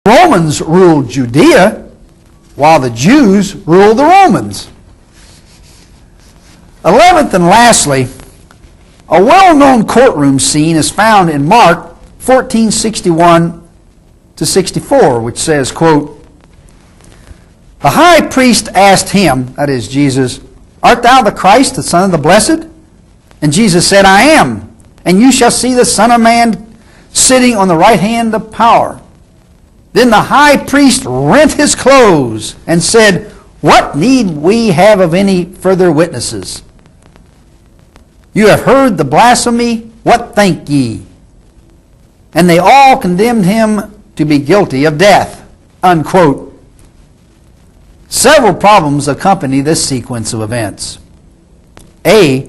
Romans ruled Judea, while the Jews ruled the Romans. 11th and lastly, a well-known courtroom scene is found in Mark 14:61 to 64, which says, quote, "The high priest asked him," that is Jesus, "Art thou the Christ, the Son of the Blessed? And Jesus said, I am. And you shall see the Son of Man sitting on the right hand of power. Then the high priest rent his clothes and said, What need we have of any further witnesses? You have heard the blasphemy. What think ye? And they all condemned him to be guilty of death." Unquote. Several problems accompany this sequence of events. A,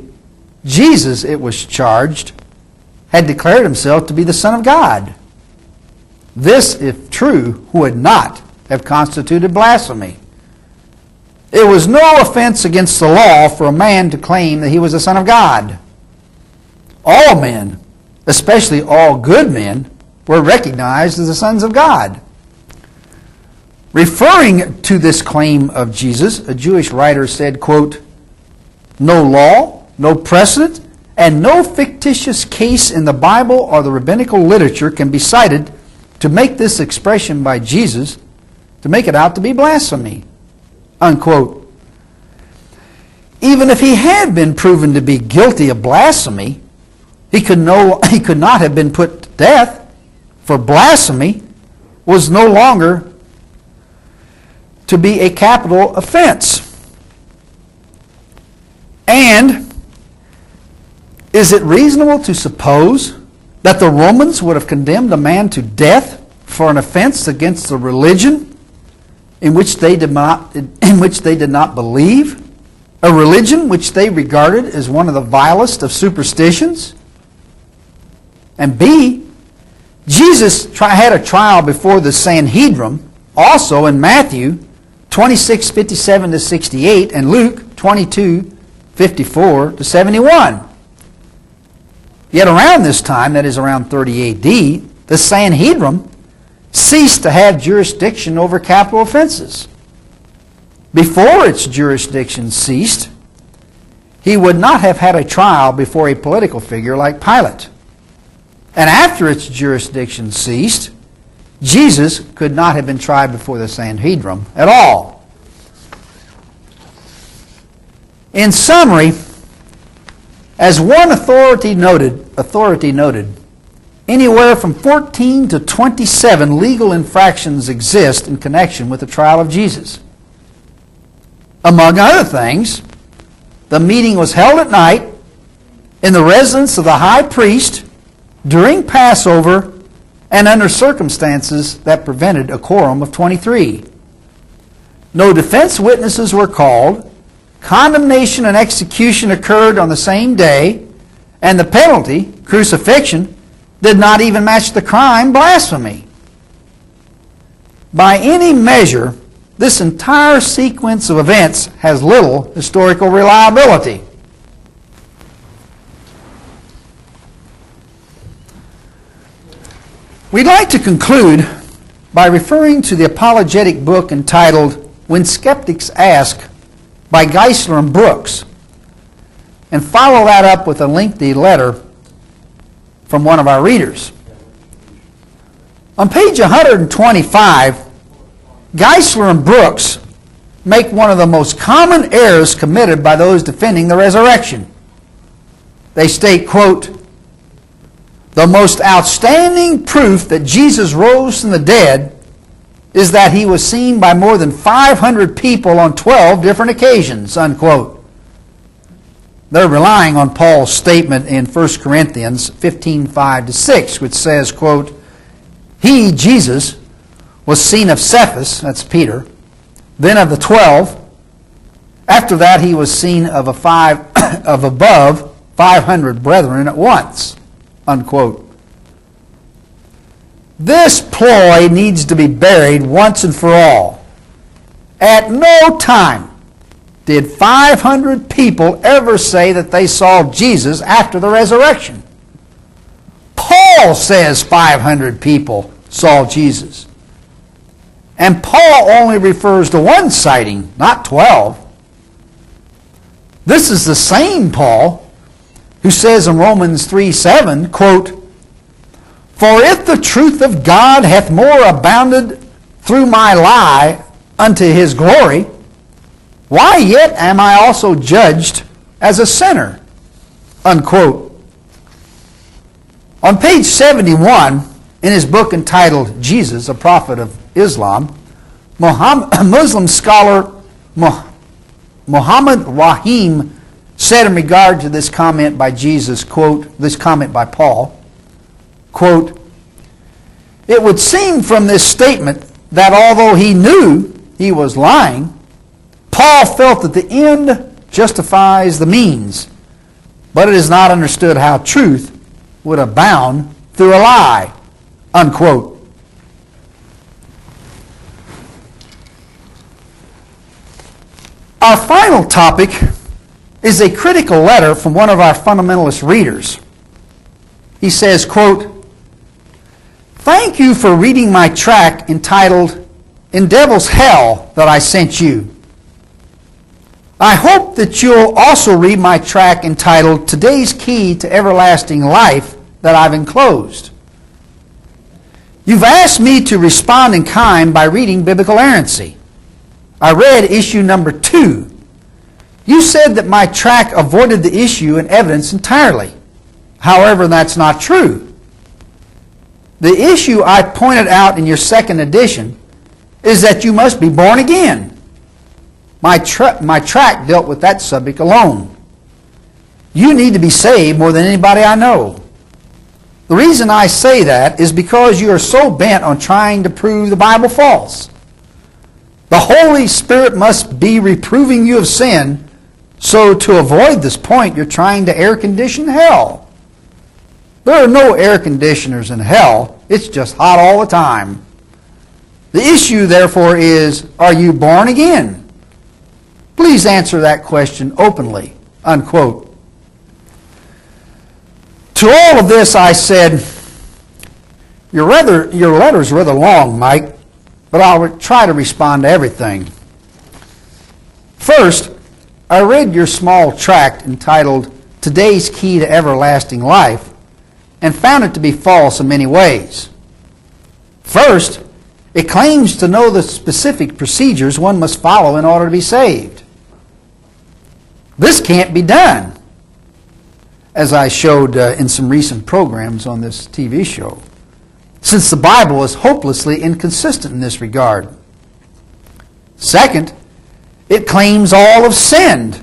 Jesus, it was charged, had declared himself to be the Son of God. This, if true, would not have constituted blasphemy. It was no offense against the law for a man to claim that he was the Son of God. All men, especially all good men, were recognized as the sons of God. Referring to this claim of Jesus, a Jewish writer said, quote, "No law, no precedent, and no fictitious case in the Bible or the rabbinical literature can be cited to make this expression by Jesus to make it out to be blasphemy." Unquote. Even if he had been proven to be guilty of blasphemy, he could not have been put to death, for blasphemy was no longer to be a capital offense. And is it reasonable to suppose that the Romans would have condemned a man to death for an offense against the religion in which they did not believe, a religion which they regarded as one of the vilest of superstitions? And B, Jesus had a trial before the Sanhedrin, also in Matthew 26:57 to 68 and Luke 22:54 to 71. Yet around this time, that is around 30 AD, the Sanhedrin ceased to have jurisdiction over capital offenses. Before its jurisdiction ceased, he would not have had a trial before a political figure like Pilate. And after its jurisdiction ceased, Jesus could not have been tried before the Sanhedrin at all. In summary, as one authority noted, anywhere from 14 to 27 legal infractions exist in connection with the trial of Jesus. Among other things, the meeting was held at night in the residence of the high priest during Passover and under circumstances that prevented a quorum of 23. No defense witnesses were called. Condemnation and execution occurred on the same day, and the penalty, crucifixion, did not even match the crime, blasphemy. By any measure, this entire sequence of events has little historical reliability. We'd like to conclude by referring to the apologetic book entitled When Skeptics Ask by Geisler and Brooks, and follow that up with a lengthy letter from one of our readers. On page 125, Geisler and Brooks make one of the most common errors committed by those defending the resurrection. They state, quote, "The most outstanding proof that Jesus rose from the dead is that he was seen by more than 500 people on 12 different occasions," unquote. They're relying on Paul's statement in 1 Corinthians 15:5 to 6, which says, quote, "He, Jesus, was seen of Cephas," that's Peter, "then of the 12. After that he was seen of above 500 brethren at once," unquote. This ploy needs to be buried once and for all. At no time did 500 people ever say that they saw Jesus after the resurrection. Paul says 500 people saw Jesus. And Paul only refers to one sighting, not 12. This is the same Paul who says in Romans 3:7, quote, "For if the truth of God hath more abounded through my lie unto his glory, why yet am I also judged as a sinner?" Unquote. On page 71, in his book entitled Jesus, a Prophet of Islam, Muslim scholar Muhammad Rahim said in regard to this comment by Jesus, quote, this comment by Paul, quote, "It would seem from this statement that although he knew he was lying, Paul felt that the end justifies the means, but it is not understood how truth would abound through a lie," unquote. Our final topic is a critical letter from one of our fundamentalist readers. He says, quote, "Thank you for reading my tract entitled In Devil's Hell that I sent you. I hope that you'll also read my tract entitled Today's Key to Everlasting Life that I've enclosed. You've asked me to respond in kind by reading Biblical Errancy. I read issue number 2. You said that my tract avoided the issue and evidence entirely. However, that's not true. The issue I pointed out in your second edition is that you must be born again. My tract dealt with that subject alone. You need to be saved more than anybody I know. The reason I say that is because you are so bent on trying to prove the Bible false. The Holy Spirit must be reproving you of sin, so to avoid this point, you're trying to air condition hell. There are no air conditioners in hell. It's just hot all the time. The issue, therefore, is, are you born again? Please answer that question openly," unquote. To all of this I said, your letter is rather long, Mike, but I'll try to respond to everything. First, I read your small tract entitled Today's Key to Everlasting Life and found it to be false in many ways. First, it claims to know the specific procedures one must follow in order to be saved. This can't be done, as I showed in some recent programs on this TV show, since the Bible is hopelessly inconsistent in this regard. Second, it claims all have sinned,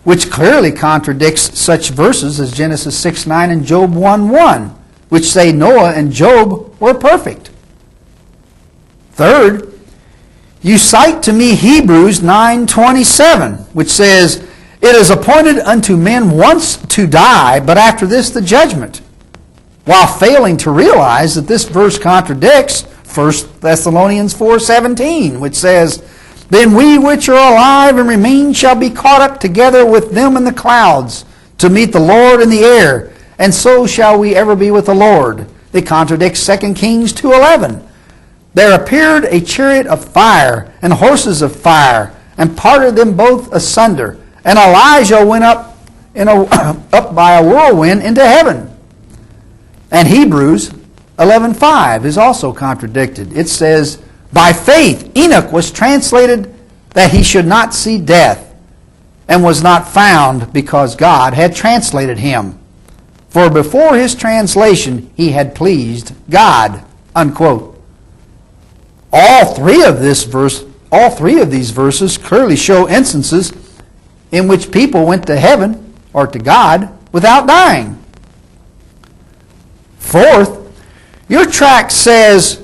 which clearly contradicts such verses as Genesis 6:9 and Job 1:1, which say Noah and Job were perfect. Third, you cite to me Hebrews 9:27, which says, "It is appointed unto men once to die, but after this the judgment," while failing to realize that this verse contradicts 1 Thessalonians 4:17, which says, "Then we which are alive and remain shall be caught up together with them in the clouds to meet the Lord in the air, and so shall we ever be with the Lord." It contradicts 2 Kings 2:11. "There appeared a chariot of fire and horses of fire, and parted them both asunder. And Elijah went up by a whirlwind into heaven." And Hebrews 11:5 is also contradicted. It says, "By faith Enoch was translated that he should not see death, and was not found because God had translated him. For before his translation he had pleased God," unquote. All three of these verses clearly show instances in which people went to heaven or to God without dying. Fourth, your tract says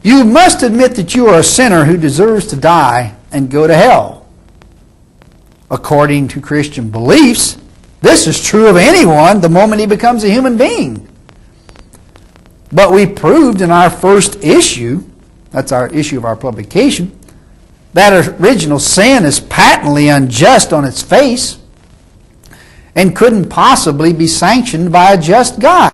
you must admit that you are a sinner who deserves to die and go to hell. According to Christian beliefs, this is true of anyone the moment he becomes a human being. But we proved in our first issue, that's our issue of our publication, that original sin is patently unjust on its face and couldn't possibly be sanctioned by a just God.